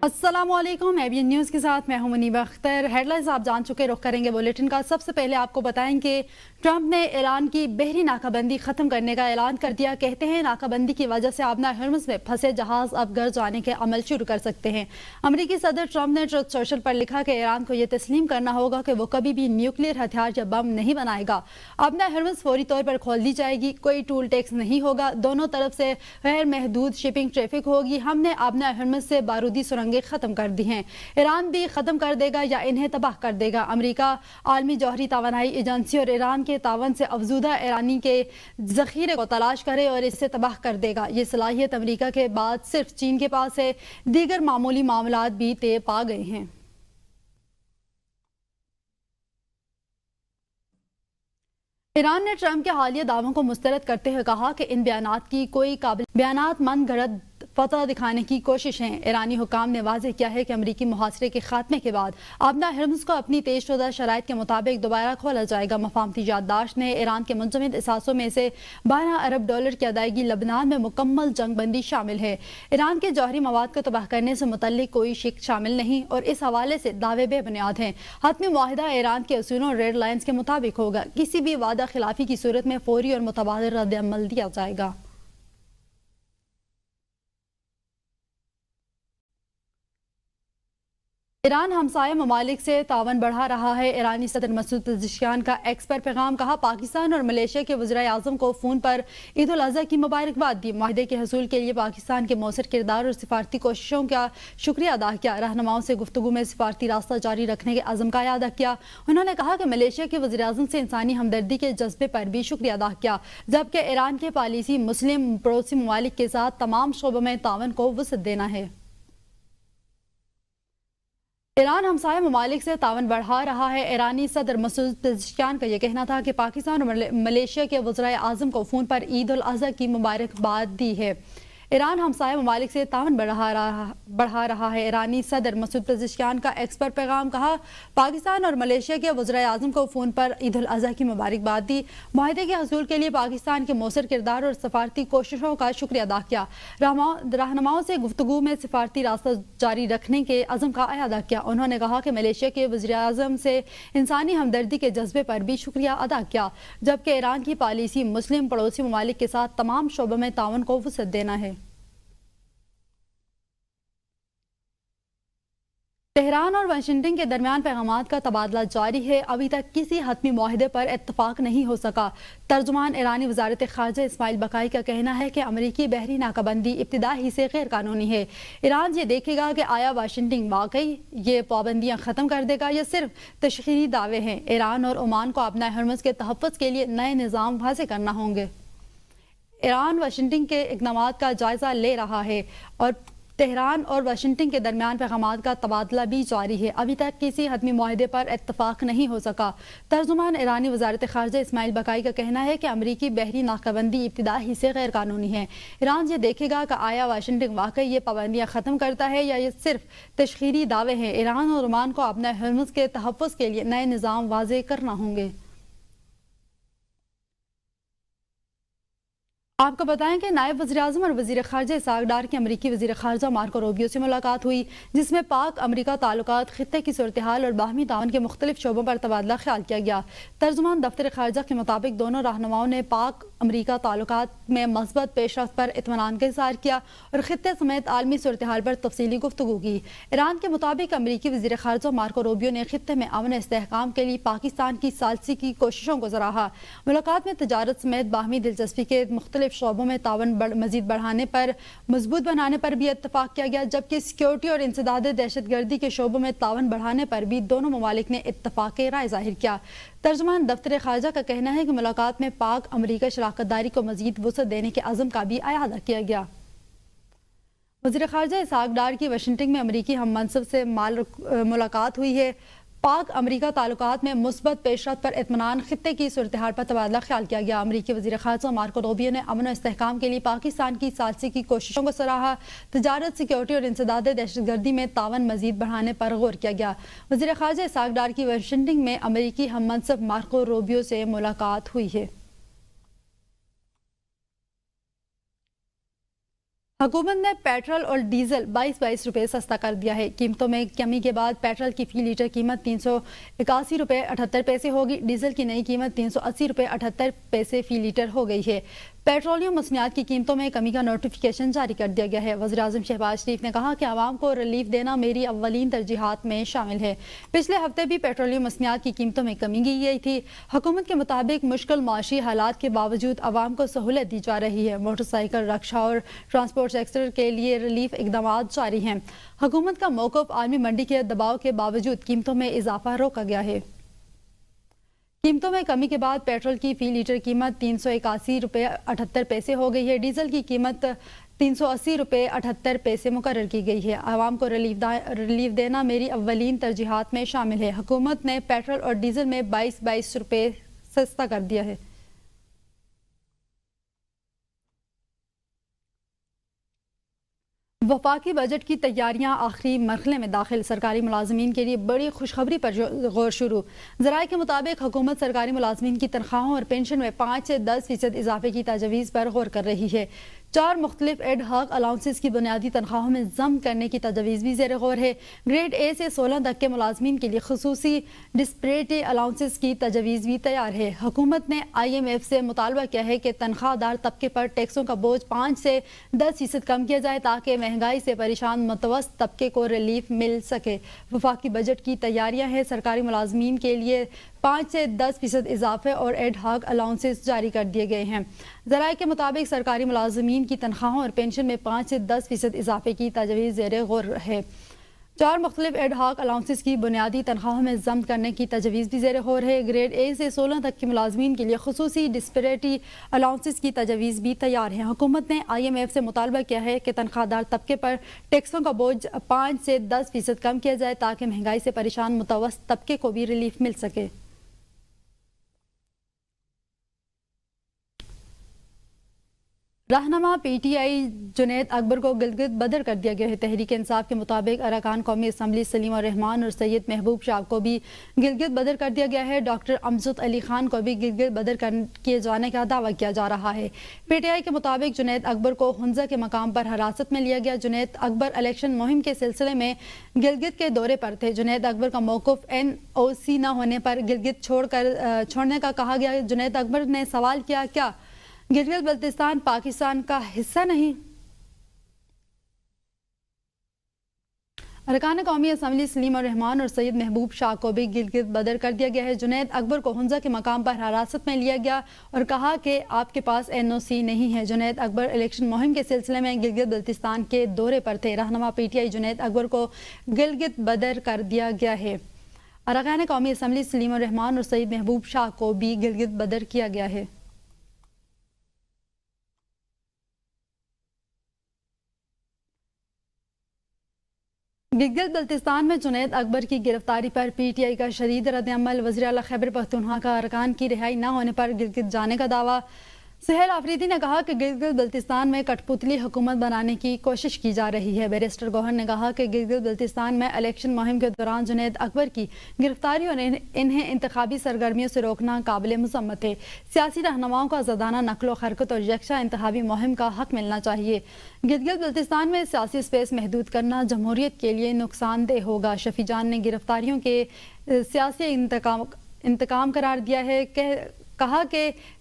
अस्सलाम वालेकुम। ABN news के साथ मैं हूं मुनीबा अख्तर। हेडलाइंस आप जान चुके, रुख करेंगे बुलेटिन का। सबसे पहले आपको बताएं कि ट्रंप ने ईरान की बहरी नाकाबंदी ख़त्म करने का ऐलान कर दिया। कहते हैं नाकाबंदी की वजह से आबना हर्मुज़ में फंसे जहाज़ अब घर जाने के अमल शुरू कर सकते हैं। अमरीकी सदर ट्रंप ने ट्रुथ सोशल पर लिखा कि ईरान को यह तस्लीम करना होगा कि वो कभी भी न्यूक्लियर हथियार या बम नहीं बनाएगा। आबना हर्मुज़ फौरी तौर पर खोल दी जाएगी, कोई टूल टैक्स नहीं होगा, दोनों तरफ से गैर महदूद शिपिंग ट्रैफिक होगी। हमने आबना हर्मुज़ से बारूदी सुरंगें खत्म कर दी हैं। ईरान भी खत्म कर देगा या इन्हें तबाह कर देगा। अमेरिका आलमी जौहरी तवानाई एजेंसी और ईरान के तावन से अफजूदा ईरानी के जखीरे को तलाश करे और इससे तबाह कर देगा। ये सलाहियत अमेरिका के बाद सिर्फ चीन के पास है। दीगर मामूली मामलात भी तय पा गए हैं। ईरान ने ट्रंप के हालिया दावों को मुस्तरद करते हुए कहा कि इन बयानात की कोई काबिल बयानात मन गढ़ंत फतह दिखाने की कोशिश है। ईरानी हुकाम ने वाज़ेह किया है कि अमरीकी मुहासरे के खात्मे के बाद आबना हर्मुज़ को अपनी तेज़शुदा शराइत के मुताबिक दोबारा खोला जाएगा। मफाहमती याददाश्त ने ईरान के मुंजमद असासों में से $12 अरब की अदायगी लबनान में मुकम्मल जंग बंदी शामिल है। ईरान के जौहरी मवाद को तबाह करने से मुतल्लिक कोई शिक शामिल नहीं और इस हवाले से दावे बेबुनियाद हैं। हतमी मुआहिदा ईरान के असूलों और रेड लाइन्स के मुताबिक होगा। किसी भी वादा खिलाफी की सूरत में फौरी और मुतबादिल रद्द-ए-अमल दिया जाएगा। ईरान हमसाया ममालिक से तावन बढ़ा रहा है। ईरानी सदर मसूद पेज़ेश्कियान का एक्स पर पैगाम, कहा पाकिस्तान और मलेशिया के वज़ीर आज़म को फ़ोन पर ईद उल अज़हा की मुबारकबाद दी। माहिदे के हसूल के लिए पाकिस्तान के मौसर किरदार और सिफारती कोशिशों का शुक्रिया अदा किया। रहनुमाओं से गुफ्तगू में सिफारती रास्ता जारी रखने के अज़म का अदा किया। उन्होंने कहा कि मलेशिया के वज़ीर आज़म से इंसानी हमदर्दी के जज्बे पर भी शुक्रिया अदा किया, जबकि ईरान की पॉलिसी मुस्लिम पड़ोसी ममालिक के साथ तमाम शोबों में तावन को वसअत देना है। ईरान हमसाया ममालिक से तावन बढ़ा रहा है। ईरानी सदर मसूद पेज़ेश्कियान का यह कहना था कि पाकिस्तान और मलेशिया के वज़ीर आज़म को फ़ोन पर ईद उल अज़हा की मुबारकबाद दी है। ईरान हमसाया ममालिक से तावन बढ़ा रहा है। ईरानी सदर मसूद पेज़ेश्कियान का एक्स पर पैगाम, कहा पाकिस्तान और मलेशिया के वज़ीर आज़म को फ़ोन पर ईद उल अज़हा की मुबारकबाद दी। माहिदे के हसूल के लिए पाकिस्तान के मौसर किरदार और सफारती कोशिशों का शुक्रिया अदा किया। रहनुमाओं से गुफ्तगू में सिफारती रास्ता जारी रखने के अज़म का अदा किया। उन्होंने कहा कि मलेशिया के वज़ीर आज़म से इंसानी हमदर्दी के जज्बे पर भी शुक्रिया अदा किया, जबकि ईरान की पॉलिसी मुस्लिम पड़ोसी ममालिक के साथ तमाम शोबों में तावन को वसअत देना है। तेहरान और वाशिंगटन के दरमियान पैगामात का तबादला जारी है। अभी तक किसी हतमी मुआहदे पर इत्तफाक नहीं हो सका। तर्जुमान ईरानी वजारत खारजा इस्माइल बकाई का कहना है कि अमरीकी बहरी नाकाबंदी इब्तिदा ही से गैर कानूनी है। ईरान ये देखेगा कि आया वाशिंगटन वाकई ये पाबंदियाँ ख़त्म कर देगा या सिर्फ तशहीरी दावे हैं। ईरान और ओमान को अपना हर्मुज़ के तहफ़्फ़ुज़ के लिए नए निज़ाम वाज़े करना होंगे। ईरान वाशिंगटन के इक़दाम का जायज़ा ले रहा है और तेहरान और वाशिंगटन के दरमियान पैगामात का तबादला भी जारी है। अभी तक किसी हतमी मुआहदे पर इत्तफाक नहीं हो सका। तर्जुमान ईरानी वजारत खारजा इस्माइल बकाई का कहना है कि अमरीकी बहरी नाकाबंदी इब्तिदा ही से गैर कानूनी है। ईरान ये देखेगा कि आया वाशिंगटन वाकई ये पाबंदियाँ ख़त्म करता है या ये सिर्फ तशहीरी दावे हैं। ईरान और ओमान को अपना हर्मुज़ के तहफ़्फ़ुज़ के लिए नए निज़ाम वाज़े करना होंगे। आपको बताएं कि नायब वज़ीर आज़म और वज़ीर ख़ारजा इसहाक़ डार की अमरीकी वज़ीर ख़ारजा मार्को रूबियो से मुलाकात हुई, जिसमें पाक अमरीका ताल्लुकात, ख़ित्ते की सूरत हाल और बाहमी ताउन के मुख्तलिफ शोबों पर तबादला ख्याल किया गया। तर्जुमान दफ्तर ख़ारजा के मुताबिक दोनों रहनुमाओं ने पाक अमरीका ताल्लुकात में मस्बत पेशरफ्त पर इत्मीनान का इज़हार किया और ख़ित्ते समेत आलमी सूरत हाल पर तफसीली गुफ्तगू की। ईरान के मुताबिक अमरीकी वज़ीर ख़ारजा मार्को रूबियो ने ख़ित्ते में अमन इस्तेहकाम के लिए पाकिस्तान की सालसी की कोशिशों को सराहा। मुलाकात में तजारत समेत बाहमी दिलचस्पी के मुख्तलिफ शोबों में तावन मजीद बढ़ाने पर, मजबूत बनाने पर भी इत्तफाक किया गया, जबकि सिक्योरिटी और इंसदाद दहशतगर्दी के शोबों में तावन बढ़ाने पर भी दोनों ममालिक ने इत्तफाक राय जाहिर किया। तर्जुमान दफ्तर खारजा का कहना है कि मुलाकात में पाक अमरीका शराकत दारी को मजीद वसअत देने के अज़म का भी अयादा किया गया। वज़ीर खारजा इसहाक़ डार की वाशिंगटन में अमरीकी हम मनसब से मुलाकात हुई है। पाक अमरीका ताल्लुकात में मुस्बत पेशरफ्त पर इत्मीनान, ख़ित्ते की सूरत हाल पर तबादला ख्याल किया गया। अमरीकी वज़ीर ख़ारजा मार्को रूबियो ने अमन और इस्तेहकाम के लिए पाकिस्तान की सालसी की कोशिशों को सराहा। तजारत, सिक्योरिटी और इंसदाद दहशतगर्दी में तावन मजीद बढ़ाने पर गौर किया गया। वज़ीर ख़ारजा इसहाक़ डार की वाशिंगटन में अमरीकी हम मनसब मार्को रूबियो से मुलाकात हुई है। हुकूमत ने पेट्रोल और डीजल 22 रुपये सस्ता कर दिया है। कीमतों में कमी के बाद पेट्रोल की फी लीटर कीमत 381 रुपये 78 पैसे होगी। डीजल की नई कीमत 380 रुपये 78 पैसे फी लीटर हो गई है। पेट्रोलियम मसनियात की कीमतों में कमी का नोटिफिकेशन जारी कर दिया गया है। वज़ीर आज़म शहबाज शरीफ ने कहा कि आवाम को रिलीफ देना मेरी अव्वलीन तरजीहात में शामिल है। पिछले हफ्ते भी पेट्रोलियम मसनियात की कीमतों में कमी की गई थी। हुकूमत के मुताबिक मुश्किल माशी हालात के बावजूद आवाम को सहूलत दी जा रही है। मोटरसाइकिल, रक्षा और ट्रांसपोर्ट सेक्टर के लिए रिलीफ इकदाम जारी हैं। हुकूमत का मौक़िफ़ आलमी मंडी के दबाव के बावजूद कीमतों में इजाफा रोका गया है। कीमतों में कमी के बाद पेट्रोल की फी लीटर कीमत 381 रुपये 78 पैसे हो गई है। डीजल की कीमत 380 रुपये 78 पैसे मुकर्रर की गई है। आवाम को रिलीफ देना मेरी अव्वलीन तरजीहात में शामिल है। हुकूमत ने पेट्रोल और डीजल में 22 रुपये सस्ता कर दिया है। वफाकी बजट की तैयारियां आखिरी मरहले में दाखिल। सरकारी मुलाजमीन के लिए बड़ी खुशखबरी पर गौर शुरू। ज़राए के मुताबिक हुकूमत सरकारी मुलाजमीन की तनख्वाहों और पेंशन में 5 से 10% इजाफे की तजवीज़ पर गौर कर रही है। 4 मुख्तलिफ एड हॉक अलाउंसेस की बुनियादी तनख्वाहों में जम करने की तजवीज़ भी ज़ेर गौर है। ग्रेड ए से 16 तक के मुलाजमीन के लिए खुसूसी डिस्पैरिटी अलाउंसेस की तजवीज़ भी तैयार है। हुकूमत ने IMF से मुतालबा किया है कि तनख्वाहदार तबके पर टैक्सों का बोझ 5 से 10% कम किया जाए ताकि महंगाई से परेशान मुतवस्सित तबके को रिलीफ मिल सके। वफाकी बजट की तैयारियां हैं। सरकारी मुलाजमीन के लिए 5 से 10% इजाफे और एड हॉक अलाउंसेस जारी कर दिए गए हैं। ज़राए के मुताबिक सरकारी मुलाजमीन की तनख्वाहों और पेंशन में 5 से 10% इजाफे की तजवीज़ ज़ेर गौर है। 4 मुख्तलिफ एड हॉक अलाउंसेस की बुनियादी तनख्वाहों में जम करने की तजवीज़ भी ज़ेर गौर है। ग्रेड ए से 16 तक के मुलाजमीन के लिए खुसूसी डिस्पैरिटी अलाउंसेस की तजवीज़ भी तैयार है। हुकूमत ने IMF से मुतालबा किया है कि तनख्वाहदार तबके पर टैक्सों का बोझ 5 से 10% कम किया जाए ताकि महंगाई से परेशान मुतवस्सित तबके को भी रिलीफ मिल सके। रहनुमा PTI जुनैद अकबर को गिलगित बदर कर दिया गया है। तहरीक इंसाफ के मुताबिक अरकान कौमी असम्बली सलीम रहमान और सैयद महबूब शाह को भी गिलगित बदर कर दिया गया है। डॉक्टर अमजद अली खान को भी गिलगित बदर किए जाने का दावा किया जा रहा है। PTI के मुताबिक जुनैद अकबर को हुंजा के मकाम पर हिरासत में लिया गया। जुनैद अकबर इलेक्शन मुहिम के सिलसिले में गिलगित के दौरे पर थे। जुनैद अकबर का मौक़िफ़ NOC न होने पर गिलगित छोड़ने का कहा गया। जुनैद अकबर ने सवाल किया, क्या गिलगित बल्तिस्तान पाकिस्तान का हिस्सा नहीं? अरकान कौमी असम्बली सलीम रहमान और सैयद महबूब शाह को भी गिलगित बदर कर दिया गया है। जुनैद अकबर को हुंजा के मकाम पर हिरासत में लिया गया और कहा कि आपके पास NOC नहीं है। जुनैद अकबर इलेक्शन मुहिम के सिलसिले में गिलगित बल्तिस्तान के दौरे पर थे। रहनुमा PTI जुनैद अकबर को गिलगित बदर कर दिया गया है। अरकान कौमी असम्बली सलीम रहमान और सैयद महबूब शाह को भी गिलगित बदर किया गया है। गिलगित बल्तिस्तान में जुनैद अकबर की गिरफ्तारी पर PTI का शदीद रद्द-ए-अमल। वज़ीर आला खैबर पख्तूनख्वा का अरकान की रिहाई न होने पर गिलगित जाने का दावा। सुहेल आफरीदी ने कहा कि गिलगित बल्तिस्तान में कठपुतली हुकूमत बनाने की कोशिश की जा रही है। बैरिस्टर गौहर ने कहा कि गिलगित बल्तिस्तान में इलेक्शन मुहिम के दौरान जुनैद अकबर की गिरफ्तारी और इन्हें इंतखाबी सरगर्मियों से रोकना काबिल मज़म्मत है। सियासी रहनुमाओं को आज़ादाना नक्लो हरकत और यकसा इंतखाबी मुहिम का हक मिलना चाहिए। गिलगित बल्तिस्तान में सियासी स्पेस महदूद करना जमहूरियत के लिए नुकसानदेह होगा। शफी जान ने गिरफ्तारियों के सियासी इंतकाम करार दिया है। कहा कि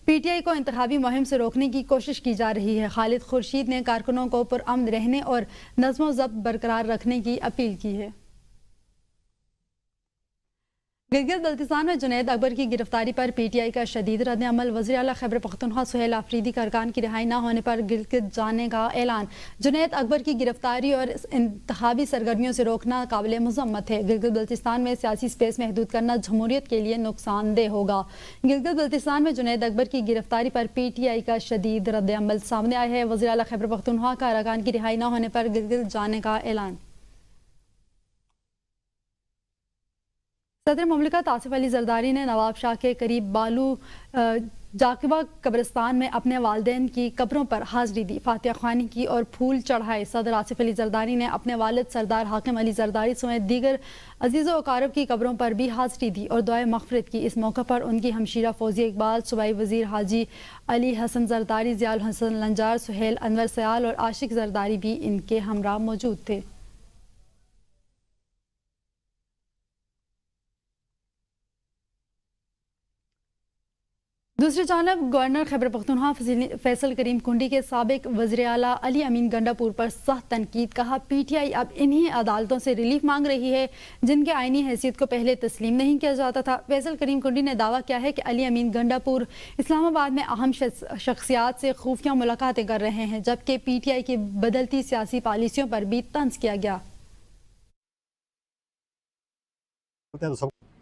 PTI को इंतखाबी मुहिम से रोकने की कोशिश की जा रही है। खालिद खुर्शीद ने कारकुनों को पुरअमन रहने और नज़्म व ज़ब्त बरकरार रखने की अपील की है। गिलगित बल्तिस्तान में जुनैद अकबर की गिरफ्तारी पर PTI का शदीद रद्द-ए-अमल। वज़ीर आला खैबर पख्तूनख्वा सुहेल आफरीदी का अरकान की रिहाई न होने पर गिलगित जाने का ऐलान। जुनैद अकबर की गिरफ्तारी और इंतखाबी सरगर्मियों से रोकना काबिल मज़म्मत है। गिलगित बल्तिस्तान में सियासी स्पेस महदूद करना जमहूरियत के लिए नुकसानदेह होगा। गिलगित बल्तिस्तान में जुनैद अकबर की गिरफ्तारी पर PTI का शदीद रद्द-ए-अमल सामने आया है। वज़ीर आला खैबर पख्तूनख्वा का अरकान की रिहाई न होने पर गिलगित जाने का ऐलान। सदर मुमलिकत आसिफ अली जरदारी ने नवाब शाह के करीब बालू जाकिबा कब्रिस्तान में अपने वालिदैन की कब्रों पर हाजिरी दी, फातिहा ख्वानी की और फूल चढ़ाए। सदर आसिफ अली जरदारी ने अपने वालिद सरदार हाकिम अली जरदारी समेत दीगर अजीज़ो अकारब की कब्रों पर भी हाजिरी दी और दुआए मग़फ़िरत की। इस मौके पर उनकी हमशीरा फौजिया इकबाल, सूबाई वज़ीर हाजी अली हसन जरदारी, ज़ियाउल हसन लंजार, सुहेल अनवर सयाल और आशिक जरदारी भी इनके हमरा मौजूद थे। दूसरी जानब गवर्नर खैबर पख्तूनख्वा फैसल करीम कुंडी के साबिक वज़ीर आला अली अमीन गंडापुर पर सख्त तनकीद। कहा PTI अब इन्हीं अदालतों से रिलीफ मांग रही है जिनके आईनी हैसियत को पहले तस्लीम नहीं किया जाता था। फैसल करीम कुंडी ने दावा किया है कि अली अमीन गंडापुर इस्लामाबाद में अहम शख्सियात से खुफिया मुलाकातें कर रहे हैं, जबकि PTI की बदलती सियासी पॉलिसियों पर भी तंज किया गया।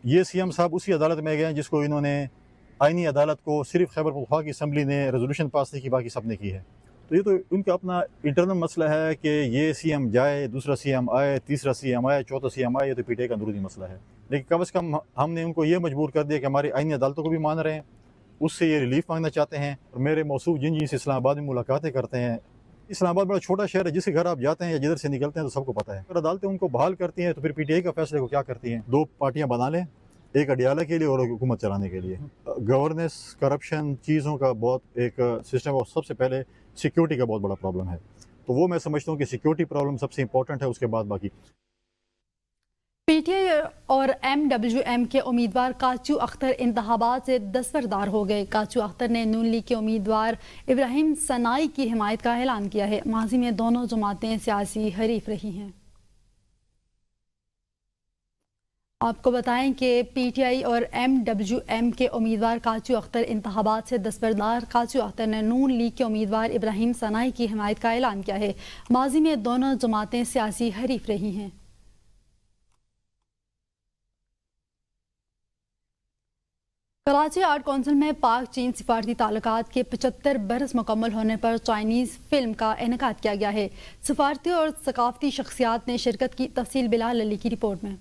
ये CM साहब उसी अदालत में गए हैं जिसको इन्होंने आईनी अदालत को सिर्फ खैबर पख्तूनख्वा की असम्बली ने रेजोल्यूशन पास नहीं की, बाकी सब ने की है। तो ये तो उनका अपना इंटरनल मसला है कि ये CM जाए, दूसरा CM आए, तीसरा CM आए, चौथा CM आए, ये तो PTI का अंदरूनी मसला है। लेकिन कम से कम हमने उनको ये मजबूर कर दिया कि हमारी आईनी अदालतों को भी मान रहे हैं, उससे ये रिलीफ मांगना चाहते हैं। और मेरे मौसूफ जिनसे इस्लामाबाद में मुलाकातें करते हैं, इस्लामाबाद बड़ा छोटा शहर है, जिसके घर आप जाते हैं या जिधर से निकलते हैं तो सबको पता है। अगर अदालतें उनको बहाल करती हैं तो फिर PTI का फैसले को क्या करती हैं? 2 पार्टियां बना लें, एक अडियाला के लिए और हुकूमत चलाने के लिए। गवर्नेंस, करप्शन चीज़ों का बहुत एक सिस्टम, और सबसे पहले सिक्योरिटी का बहुत बड़ा प्रॉब्लम है। तो वो मैं समझता हूँ कि सिक्योरिटी प्रॉब्लम सबसे इंपॉर्टेंट है, उसके बाद बाकी। PTI और MWM के उम्मीदवार काचू अख्तर इंतखाबात से दस्तबरदार हो गए। काचू अख्तर ने नून लीग के उम्मीदवार इब्राहिम सनाई की हिमायत का ऐलान किया है। माजी में दोनों जमातें सियासी हरीफ रही हैं। आपको बताएं कि PTI और MWM के उम्मीदवार काचू अख्तर इंतखाबात से दस्तबरदार। काचू अख्तर ने नून लीग के उम्मीदवार इब्राहिम सनाई की हिमायत का ऐलान किया है। माजी में दोनों जमातें सियासी हरीफ रही हैं। कराची आर्ट काउंसिल में पाक चीन सिफारती ताल्लुकात के 75 बरस मुकम्मल होने पर चाइनीज़ फिल्म का इनेकाद किया गया है। सिफारती और सकाफती शख्सियात ने शिरकत की। तफसील बिलाल अली की रिपोर्ट में।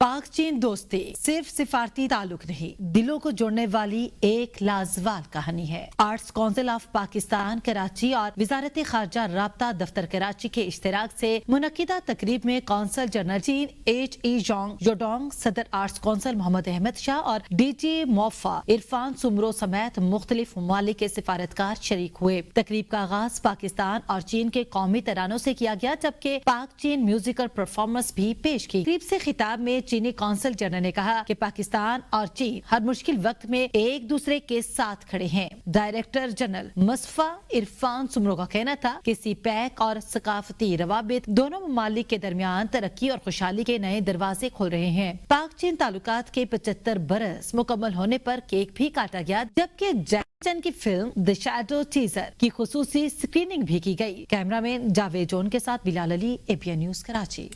पाक चीन दोस्ती सिर्फ सिफारती ताल्लुक नहीं, दिलों को जोड़ने वाली एक लाजवाब कहानी है। Arts council of Pakistan Karachi और वजारत खारजा राब्ता दफ्तर कराची के इश्तिराक से मुनक्किदा तकरीब में कौंसल जनरल चीन HE जोंग जोडोंग, सदर आर्ट्स काउंसिल मोहम्मद अहमद शाह और DG मोफा इरफान सुमरो समेत मुख्तलिफ ममालिक के सिफारतकार शरीक हुए। तकरीब का आगाज पाकिस्तान और चीन के कौमी तरानों से किया गया, जबकि पाक चीन म्यूजिकल परफॉर्मेंस भी पेश की। तकरीब से खिताब में चीनी कौंसल जनरल ने कहा कि पाकिस्तान और चीन हर मुश्किल वक्त में एक दूसरे के साथ खड़े हैं। डायरेक्टर जनरल मुस्तफा इरफान सुमरो का कहना था कि CPEC और सकाफती रवाबित दोनों ममालिक के दरमियान तरक्की और खुशहाली के नए दरवाजे खोल रहे हैं। पाक चीन ताल्लुकात के 75 बरस मुकम्मल होने पर केक भी काटा गया, जबकि जैक्सन की फिल्म द शैडो टीजर की खुसूसी स्क्रीनिंग भी की गई। कैमरामैन जावेद जोन के साथ Bilal Ali, APN news Karachi.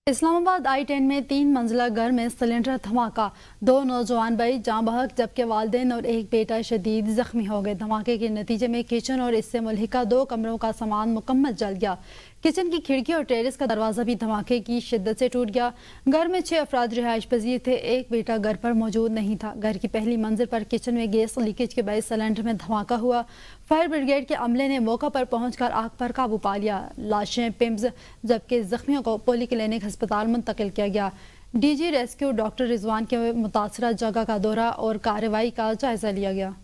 Islamabad I-10 में 3 मंजिला घर में सिलेंडर धमाका, 2 नौजवान भाई जाँ बहक जबकि वालिदैन और एक बेटा शदीद जख्मी हो गए। धमाके के नतीजे में किचन और इससे मुल्हिका 2 कमरों का सामान मुकम्मल जल गया। किचन की खिड़की और टेरेस का दरवाज़ा भी धमाके की शिद्दत से टूट गया। घर में 6 अफराद रिहाइश पजीर थे, एक बेटा घर पर मौजूद नहीं था। घर की पहली मंजिल पर किचन में गैस लीकेज के बायस सिलेंडर में धमाका हुआ। फायर ब्रिगेड के अमले ने मौका पर पहुंचकर आग पर काबू पा लिया। लाशें पिम्स जबकि जख्मियों को पोली क्लिनिक अस्पताल मुंतकिल किया गया। DG रेस्क्यू डॉक्टर रिजवान के मुतासरा जगह का दौरा और कार्रवाई का जायजा लिया गया।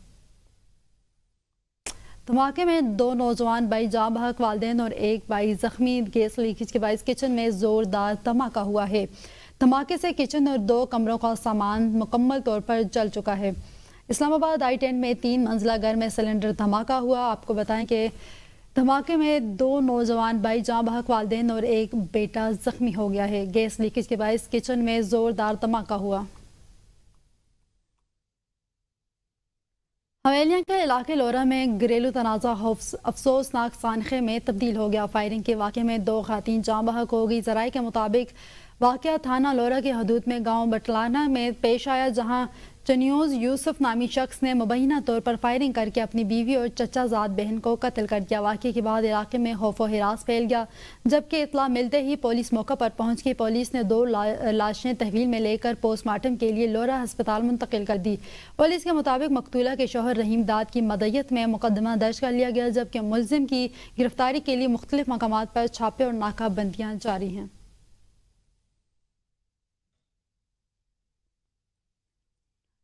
धमाके में 2 नौजवान भाई जाँ बहक, वालिदैन और एक भाई जख्मी। गैस लीकेज के बायस किचन में जोरदार धमाका हुआ है। धमाके से किचन और 2 कमरों का सामान मुकम्मल तौर पर जल चुका है। इस्लामाबाद I-10 में 3 मंजिला घर में सिलेंडर धमाका हुआ। आपको बताएं कि धमाके में 2 नौजवान भाई जाँ बहक, वालिदैन और एक बेटा जख्मी हो गया है। गैस लीकेज के बायस किचन में जोरदार धमाका हुआ। हवेलियां के इलाके लोरा में घरेलू तनाज़ा अफसोसनाक सानखे में तब्दील हो गया। फायरिंग के वाक़े में 2 ख़ातीन जाँ बहक हो गई। ज़राए के मुताबिक واقعہ تھانہ لورا کے حدود میں گاؤں بٹلانہ میں پیش آیا، جہاں چنیوز یوسف نامی شخص نے مبینہ طور پر فائرنگ کر کے اپنی بیوی اور چچا زاد بہن کو قتل کر دیا۔ واقعے کے بعد علاقے میں خوف و ہراس پھیل گیا، جبکہ اطلاع ملتے ہی پولیس موقع پر پہنچ گئی۔ پولیس نے 2 لاشیں تحویل میں لے کر پوسٹ مارٹم کے لیے لورا ہسپتال منتقل کر دی۔ پولیس کے مطابق مقتولہ کے شوہر رحیم داد کی مدیت میں مقدمہ درج کر لیا گیا، جبکہ ملزم کی گرفتاری کے لیے مختلف مقامات پر چھاپے اور ناکہ بندیاں جاری ہیں۔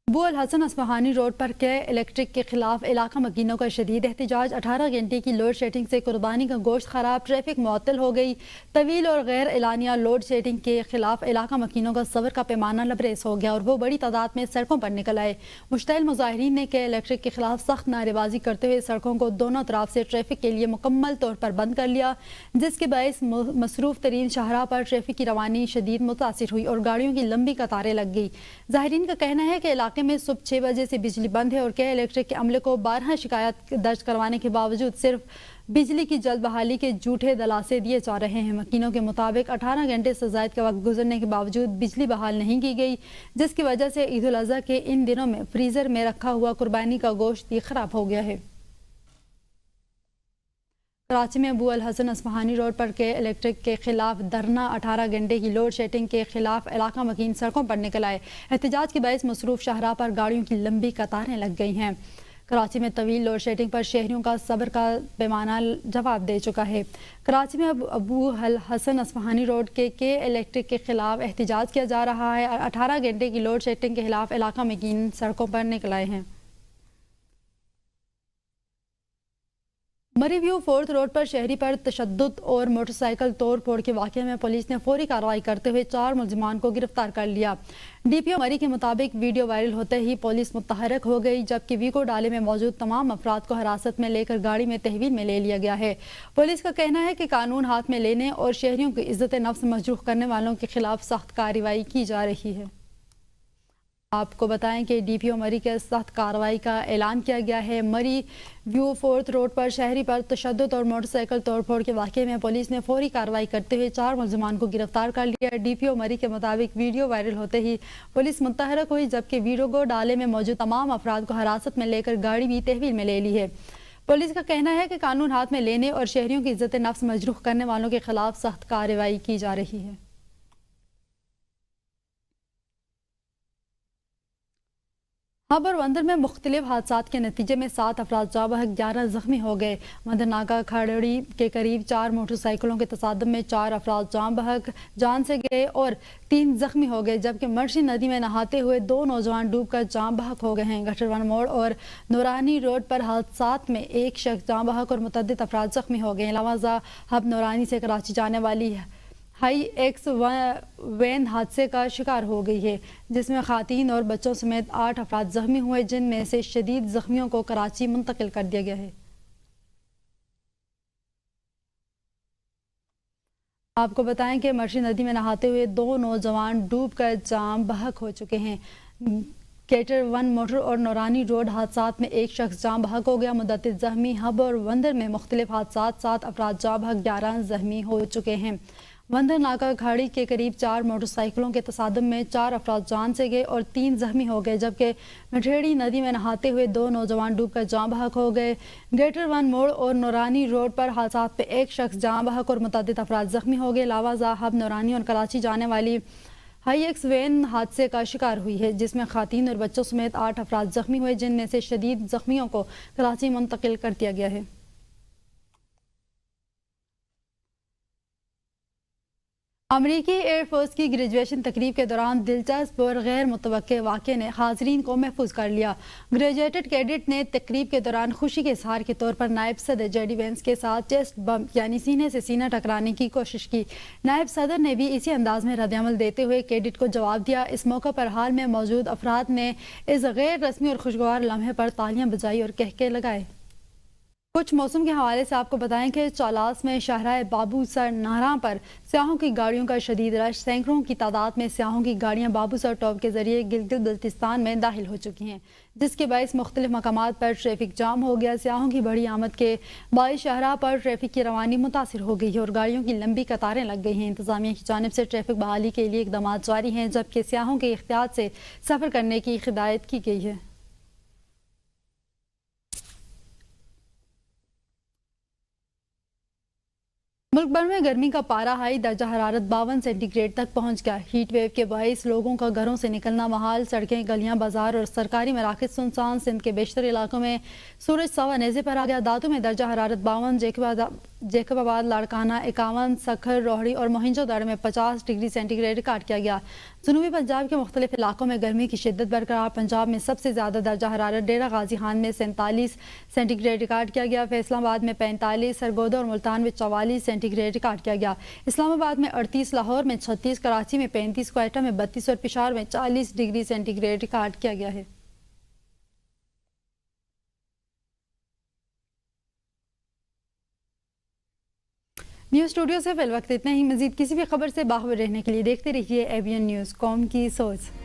ابو الحسن اصفہانی روڈ پر کے الیکٹرک کے خلاف علاقہ مکینوں کا شدید احتجاج۔ 18 گھنٹے کی لوڈ شیڈنگ سے قربانی کا گوشت خراب، ٹریفک معطل ہو گئی۔ طویل اور غیر اعلانیہ لوڈ شیڈنگ کے خلاف علاقہ مکینوں کا صبر کا پیمانہ لبریز ہو گیا اور وہ بڑی تعداد میں سڑکوں پر نکل آئے۔ مشتعل مظاہرین نے کے الیکٹرک کے خلاف سخت نعرے بازی کرتے ہوئے سڑکوں کو دونوں طرف سے ٹریفک کے لیے مکمل طور پر بند کر لیا، جس کے باعث مصروف ترین شاہراہ پر ٹریفک کی روانی شدید متاثر ہوئی اور گاڑیوں کی لمبی قطاریں لگ گئی۔ ظاہرین کا کہنا ہے کہ علاقے میں صبح 6 بجے سے بجلی بند ہے اور کے الیکٹرک کے عملے کو 12 شکایات درج کروانے کے باوجود صرف بجلی کی جلد بحالی کے جھوٹے دلاسے دیے جا رہے ہیں۔ مکینوں کے مطابق 18 گھنٹے سے زائد کا وقت گزرنے کے باوجود بجلی بحال نہیں کی گئی، جس کی وجہ سے عید الاضحیٰ کے ان دنوں میں فریزر میں رکھا ہوا قربانی کا گوشت بھی خراب ہو گیا ہے۔ کراچی میں ابو الحسن اصفہانی روڈ پر کے الیکٹرک کے خلاف دھرنا، 18 گھنٹے کی لوڈ شیڈنگ کے خلاف علاقہ مکین سڑکوں پر نکل آئے۔ احتجاج کے باعث مصروف شاہراہ پر گاڑیوں کی لمبی قطاریں لگ گئی ہیں۔ کراچی میں طویل لوڈ شیڈنگ پر شہریوں کا صبر کا پیمانہ جواب دے چکا ہے۔ کراچی میں اب ابو الحسن اصفہانی روڈ کے الیکٹرک کے خلاف احتجاج کیا جا رہا ہے۔ 18 گھنٹے کی لوڈ شیڈنگ کے خلاف علاقہ مکین سڑکوں پر نکل آئے ہیں۔ مری ویو فورتھ روڈ پر شہری پر تشدد اور موٹر سائیکل توڑ پھوڑ کے واقعے میں پولیس نے فوری کارروائی کرتے ہوئے 4 ملزمان کو گرفتار کر لیا۔ ڈی پی او مری کے مطابق ویڈیو وائرل ہوتے ہی پولیس متحرک ہو گئی، جبکہ ویکو ڈالے میں موجود تمام افراد کو حراست میں لے کر گاڑی میں تحویل میں لے لیا گیا ہے۔ پولیس کا کہنا ہے کہ قانون ہاتھ میں لینے اور شہریوں کی عزت نفس مجروح کرنے والوں کے خلاف سخت کارروائی کی جا رہی ہے۔ آپ کو بتائیں کہ ڈی پی او مری کے سخت کارروائی کا اعلان کیا گیا ہے۔ مری ویو فورتھ روڈ پر شہری پر تشدد اور موٹر سائیکل توڑ پھوڑ کے واقعے میں پولیس نے فوری کارروائی کرتے ہوئے 4 ملزمان کو گرفتار کر لیا۔ ڈی پی او مری کے مطابق ویڈیو وائرل ہوتے ہی پولیس متحرک ہوئی، جبکہ ویڈیو کو ڈالے میں موجود تمام افراد کو حراست میں لے کر گاڑی بھی تحویل میں لے لی ہے۔ پولیس کا کہنا ہے کہ قانون ہاتھ میں لینے اور شہریوں کی عزت نفس مجروح کرنے والوں کے خلاف سخت کارروائی کی جا رہی ہے۔ خبر وندر میں مختلف حادثات کے نتیجے میں 7 افراد جاں بحق، 11 زخمی ہو گئے۔ وندر ناکہ کھاڑڑی کے قریب 4 موٹر سائیکلوں کے تصادم میں 4 افراد جاں بحق جان سے گئے اور 3 زخمی ہو گئے، جبکہ مرشی ندی میں نہاتے ہوئے 2 نوجوان ڈوب کر جاں بحق ہو گئے ہیں۔ گٹر 1 موڑ اور نورانی روڈ پر حادثات میں 1 شخص جاں بحق اور متعدد افراد زخمی ہو گئے۔ لوازہ ہب نورانی سے کراچی جانے والی ہائی ایکس وین حادثے کا شکار ہو گئی ہے، جس میں خواتین اور بچوں سمیت 8 افراد زخمی ہوئے، جن میں سے شدید زخمیوں کو کراچی منتقل کر دیا گیا ہے۔ آپ کو بتائیں کہ مرشی ندی میں نہاتے ہوئے 2 نوجوان ڈوب کر جاں بحق ہو چکے ہیں۔ گیٹر 1 موٹر اور نورانی روڈ حادثات میں 1 شخص جاں بحق ہو گیا، متعدد زخمی۔ ہب اور وندر میں مختلف حادثات 7 افراد جاں بحق، 11 زخمی ہو چکے ہیں۔ وندر ناکہ کھاڑی کے قریب 4 موٹر سائیکلوں کے تصادم میں 4 افراد جان سے گئے اور 3 زخمی ہو گئے، جبکہ مٹھیڑی ندی میں نہاتے ہوئے 2 نوجوان ڈوب کر جاں بحق ہو گئے۔ گیٹر 1 موڑ اور نورانی روڈ پر حادثات میں 1 شخص جاں بحق اور متعدد افراد زخمی ہو گئے۔ لاوازہ ہب نورانی اور کراچی جانے والی ہائی ایکس وین حادثے کا شکار ہوئی ہے، جس میں خواتین اور بچوں سمیت 8 افراد زخمی ہوئے، جن میں سے شدید زخمیوں کو کراچی منتقل کر دیا گیا ہے۔ امریکی ایئر فورس کی گریجویشن تقریب کے دوران دلچسپ اور غیر متوقع واقعے نے حاضرین کو محفوظ کر لیا۔ گریجویٹڈ کیڈٹ نے تقریب کے دوران خوشی کے اظہار کے طور پر نائب صدر جے ڈی وینس کے ساتھ چیسٹ بمپ یعنی سینے سے سینہ ٹکرانے کی کوشش کی۔ نائب صدر نے بھی اسی انداز میں رد عمل دیتے ہوئے کیڈٹ کو جواب دیا۔ اس موقع پر حال میں موجود افراد نے اس غیر رسمی اور خوشگوار لمحے پر تالیاں بجائی اور کہکے لگائے۔ کچھ موسم کے حوالے سے آپ کو بتائیں کہ چالاس میں شاہراہ بابو سر نہراں پر سیاحوں کی گاڑیوں کا شدید رش، سینکڑوں کی تعداد میں سیاحوں کی گاڑیاں بابو سر ٹاپ کے ذریعے گلگت بلتستان میں داخل ہو چکی ہیں، جس کے باعث مختلف مقامات پر ٹریفک جام ہو گیا۔ سیاحوں کی بڑی آمد کے باعث شاہراہ پر ٹریفک کی روانی متاثر ہو گئی ہے اور گاڑیوں کی لمبی قطاریں لگ گئی ہیں۔ انتظامیہ کی جانب سے ٹریفک بحالی کے لیے اقدامات جاری ہیں، جبکہ سیاحوں کے احتیاط سے سفر کرنے کی ہدایت کی گئی ہے۔ ملک بھر میں گرمی کا پارہ ہائی درجہ حرارت 52 سینٹی گریڈ تک پہنچ گیا۔ ہیٹ ویو کے باعث لوگوں کا گھروں سے نکلنا محال، سڑکیں، گلیاں، بازار اور سرکاری مراکز سنسان۔ سندھ کے بیشتر علاقوں میں سورج سوا نیزے پر آ گیا۔ داتو میں درجہ حرارت 52، جیکب آباد، لاڑکانہ 51، سکھر، روہڑی اور موہنجو دڑو میں 50 ڈگری سینٹی گریڈ ریکارڈ کیا گیا۔ جنوبی پنجاب کے مختلف علاقوں میں گرمی کی شدت برقرار۔ پنجاب میں سب سے زیادہ درجہ حرارت ڈیرہ غازی خان میں 47 سینٹی گریڈ ریکارڈ کیا گیا، فیصل آباد میں 45، سرگودا اور ملتان میں 44 سینٹی گریڈ ریکارڈ کیا گیا۔ اسلام آباد میں 38، لاہور میں 36، کراچی میں 35، کوئٹہ میں 32 اور پشاور میں 40 ڈگری سینٹی گریڈ ریکارڈ کیا گیا ہے۔ نیوز اسٹوڈیو سے فی الوقت اتنا ہی۔ مزید کسی بھی خبر سے باخبر رہنے کے لیے دیکھتے رہیے ABN نیوز، قوم کی سوچ۔